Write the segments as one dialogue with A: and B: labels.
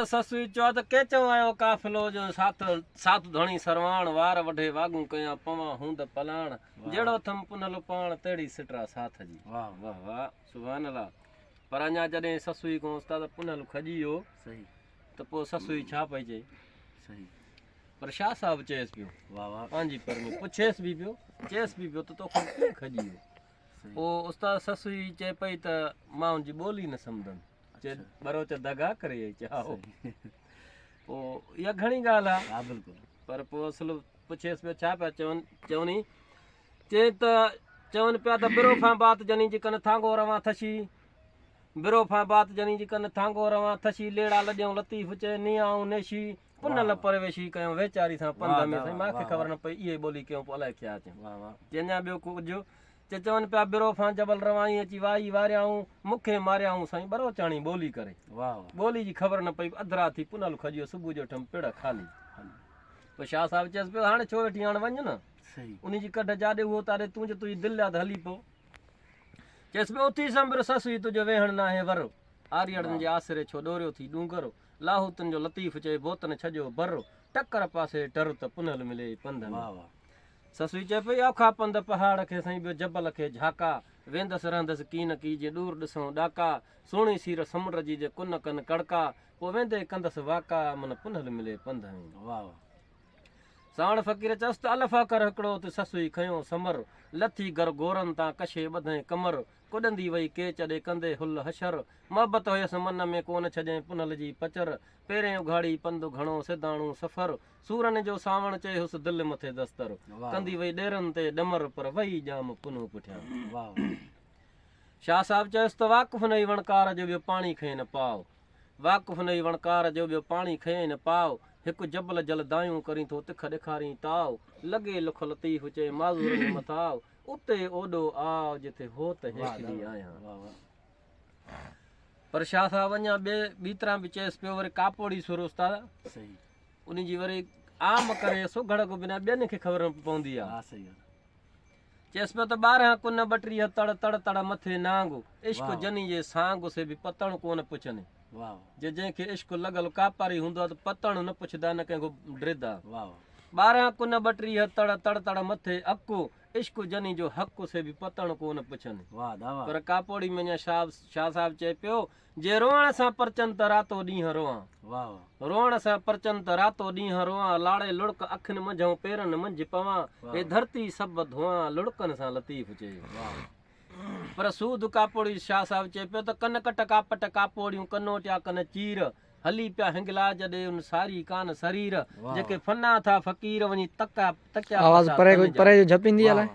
A: ससुई चो त के चो आयो काफिलो जो साथ साथ धणी सरवाण वार वढे वागू कया पवा हुंद पलाण जेड़ो थम पुनल पाण तेड़ी सिटरा साथ जी। वाह वाह वाह सुभान अल्लाह। पर अञा जॾहिं ससुई को उस्ताद पुनल खजी वियो सही त पोइ ससुई छा पई चए सही पर शाह साहब चएसि पियो वाह वाह पंहिंजी पर में पुछेसि बि पियो चएसि बि पियो त तोखे कीअं खजी वियो। पोइ उस्ताद ससुई चए पई त मां हुनजी ॿोली न सम्झंदमि चे बरो च दगा करे चाहो पोइ इहा घणी ॻाल्हि आहे। हा बिल्कुलु। पर पोइ असुल पुछेसि पियो छा पिया चवनी चए त चवनि पिया त बिरोफा बात जनी जी कन थांगो रवां थशी बिरोफा बात जनी जी कन थांगो रवां थशी लेड़ा लॼऊं लतीफ़ चए नियाऊं नेशी पुनल परवेशी कयूं वेचारी सां पंध में साईं मूंखे ख़बर न पई इहे ॿोली कयूं पोइ अलाए क्या अचनि। वाह वाह। अञा ॿियो कुझु चवनि पिया बिरोफा जबल रवाई अची वाई वारियाऊं मूंखे मारियाऊं साईं बरो चाणी ॿोली करे। वाह ॿोली जी ख़बर न पई अधरा थी पुनल खजियो सुबुह जो ठम पिड़ खाली। पोइ शाह साहिब चएसि पियो हाणे छो वेठी हाणे वञ न सही उन जी कढ जाॾे उहो तारे तूं जो तुंहिंजी दिलि आहे त हली पो चएसि पियो उथी संबर ससुई तुंहिंजो वेहण न आहे वर आरियड़नि जे आसिरे छो ॾोरियो थी डूंगर लाहूतुनि जो लतीफ़ चए बोतन छॼो बर टकर पासे डर त पुनल मिले पंध में। वाह वाह। ससुई चए पई औखा पंध पहाड़ खे साईं ॿियो जबल खे झाका वेंदसि रहंदसि की न की जे दूर ॾिसूं ॾाका सुहिणी सीर समुंड जी जे कुन कन कड़का पोइ वेंदे कंदसि वाका मन पुनल मिले पंध में। वाह वाह। सावण फ़क़ीर चयसि त अलफ़ा कर हिकिड़ो त ससुई खयो समर लथी घर गोरनि तां कशे ॿधई कमर कुॾंदी वई के चॾे कंदे हुल हशर मोहबत हुयसि मन में कोन छॾे पुनल जी पचर पहिरें उघाड़ी पंधु घणो सिधाणो सफ़र सूरन जो सावण चयुसि दिलि मथे दस्तर कंदी वई ॾेरनि ते ॾमर पर वई जाम पुनो पुठियां। वाह। शाह साहिब चयुसि त वाक़ुफ़ नई वणकार जो ॿियो पाणी खई न पाव वाक़ुफ़ नई वणकार जो ॿियो पाणी खई न पाव हिकु जबल जल दायूं करी थो तिख ॾेखारी ताव लॻे लुख लतीफ़ चए माज़ूर मथाव उते ओॾो आव जिथे हो त हेठि आहियां। पर शाह साहिब अञा ॿी तरह बि चएसि पियो वरी कापोड़ी सुर उस्ताद सही उन जी वरी आम करे सुघड़ को बिना ॿियनि खे ख़बर न पवंदी आहे। सही चएसि पियो त 12 कुन 32 तड़ तड़ तड़ मथे नांग इश्क जनी जे सांग से बि पतण कोन पुछनि। वाह। जे जंहिंखे इश्क लॻल कापारी हूंदो आहे त पतण न पुछंदा न कंहिंखो ड्रिदा। वाह। 12 कुन 32 तड़ तड़ तड़ मथे अकु इश्क जनी जो हक़ से बि पतण कोन पुछनि। वाह दावा। पर कापोड़ी में शाह साहिब चए पियो जे रोअण सां परचनि त रातो ॾींहुं रोआं। वाह। रोअण सां परचनि त रातो ॾींहुं रोआं लाड़े लुड़क अखियुनि मंझां पेरनि मंझि पवां हे धरती सभु धोआं लुड़कनि सां लतीफ़ चए। वाह। पर सूद कापोड़ी शाह साहिब चए पियो त कन कट कापट कापोड़ियूं कनोटिया कन चीर हली पिया हिंगला जॾे उन सारी कान शरीर जेके फना था फ़क़ीर वञी तकिया आवाज़ परे जो झपिंदी आहे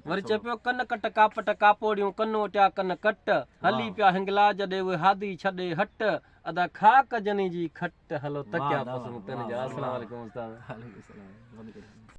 A: वरी चए पियो कन कट कापट कापोड़ियूं कनोटिया कन कट हली पिया हिंगला जॾे उहे हादी छॾे हट अदा खाक जनी जी खट हलो तकिया पसंदि तन जा। अस्सलाम वालेकुम उस्ताद।